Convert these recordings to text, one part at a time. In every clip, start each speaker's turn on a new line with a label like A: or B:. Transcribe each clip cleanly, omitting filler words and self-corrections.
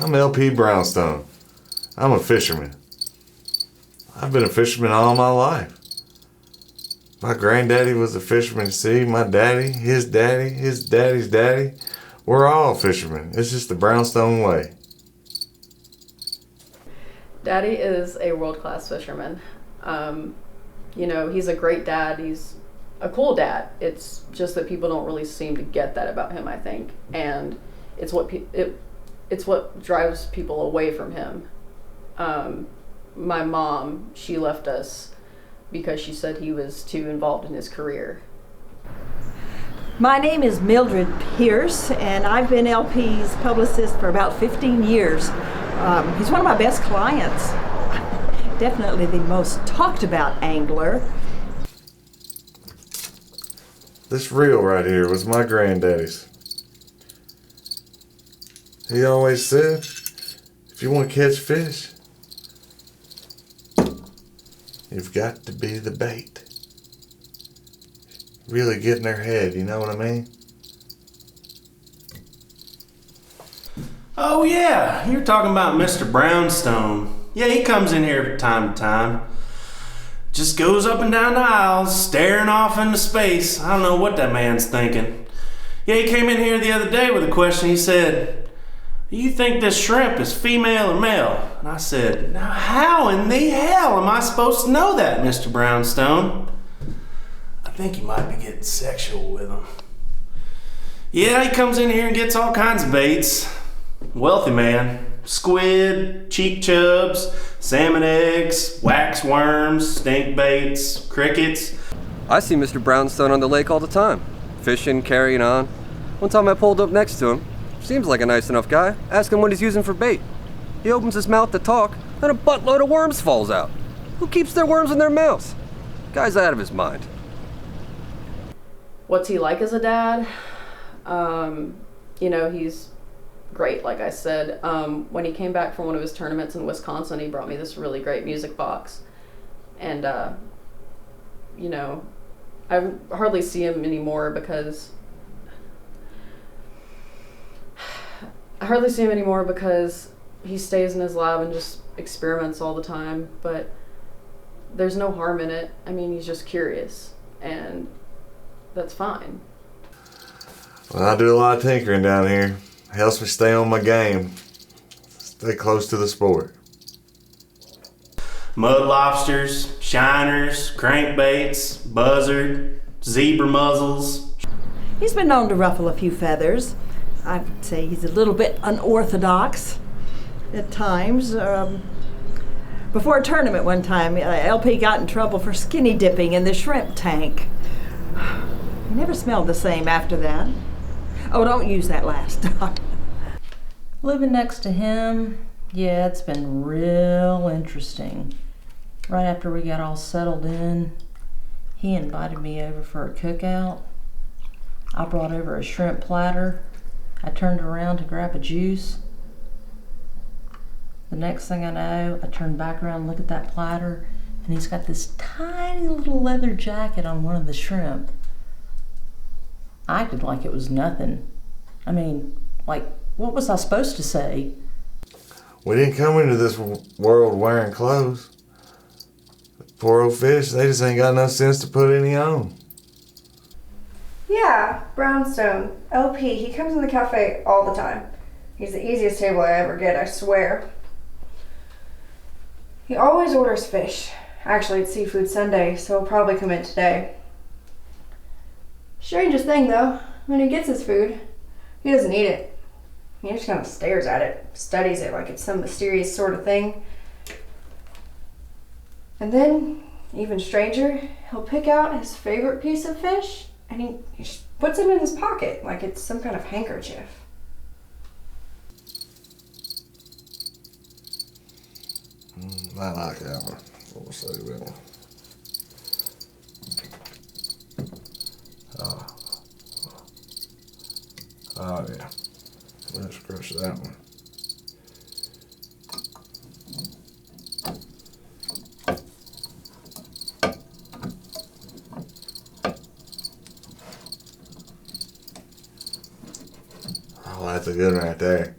A: I'm LP Brownstone. I'm a fisherman. I've been a fisherman all my life. My granddaddy was a fisherman. See, my daddy, his daddy's daddy. We're all fishermen. It's just the Brownstone way.
B: Daddy is a world-class fisherman. You know, he's a great dad. He's a cool dad. It's just that people don't really seem to get that about him, I think. And it's what drives people away from him. My mom, she left us because she said he was too involved in his career.
C: My name is Mildred Pierce, and I've been LP's publicist for about 15 years. He's one of my best clients. Definitely the most talked about angler.
A: This reel right here was my granddaddy's. He always said, if you want to catch fish, you've got to be the bait. Really get in their head, you know what I mean?
D: Oh yeah, you're talking about Mr. Brownstone. Yeah, he comes in here from time to time. Just goes up and down the aisles, staring off into space. I don't know what that man's thinking. Yeah, he came in here the other day with a question. He said, do you think this shrimp is female or male? And I said, now how in the hell am I supposed to know that, Mr. Brownstone? I think you might be getting sexual with him. Yeah, he comes in here and gets all kinds of baits. Wealthy man. Squid, cheek chubs, salmon eggs, wax worms, stink baits, crickets.
E: I see Mr. Brownstone on the lake all the time, fishing, carrying on. One time I pulled up next to him. Seems like a nice enough guy. Ask him what he's using for bait. He opens his mouth to talk, then a buttload of worms falls out. Who keeps their worms in their mouths? Guy's out of his mind.
B: What's he like as a dad? You know, he's great, like I said. When he came back from one of his tournaments in Wisconsin, he brought me this really great music box. And, you know, I hardly see him anymore because he stays in his lab and just experiments all the time, but there's no harm in it. I mean, he's just curious, and that's fine.
A: Well, I do a lot of tinkering down here. Helps me stay on my game. Stay close to the sport.
D: Mud lobsters, shiners, crankbaits, buzzard, zebra muzzles.
C: He's been known to ruffle a few feathers. I would say he's a little bit unorthodox at times. Before a tournament one time, LP got in trouble for skinny dipping in the shrimp tank. He never smelled the same after that. Oh, don't use that last.
F: Living next to him, yeah, it's been real interesting. Right after we got all settled in, he invited me over for a cookout. I brought over a shrimp platter. I turned around to grab a juice. The next thing I know, I turned back around and look at that platter, and he's got this tiny little leather jacket on one of the shrimp. I acted like it was nothing. I mean, like, what was I supposed to say?
A: We didn't come into this world wearing clothes. Poor old fish, they just ain't got no sense to put any on.
G: Yeah, Brownstone. LP, he comes in the cafe all the time. He's the easiest table I ever get, I swear. He always orders fish. Actually, it's Seafood Sunday, so he'll probably come in today. Strangest thing, though, when he gets his food, he doesn't eat it. He just kind of stares at it, studies it like it's some mysterious sort of thing. And then, even stranger, he'll pick out his favorite piece of fish and he just puts it in his pocket like it's some kind of handkerchief.
A: I like that one. We'll say that one. Oh yeah. Let's crush that one. Oh, that's a good one right there.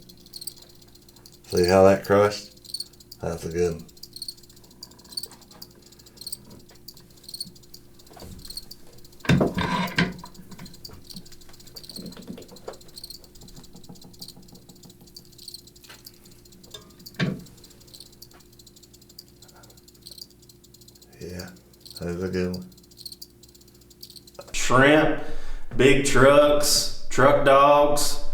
A: See how that crushed? That's a good one. Yeah, that's a good one.
D: Shrimp, big trucks, truck dogs.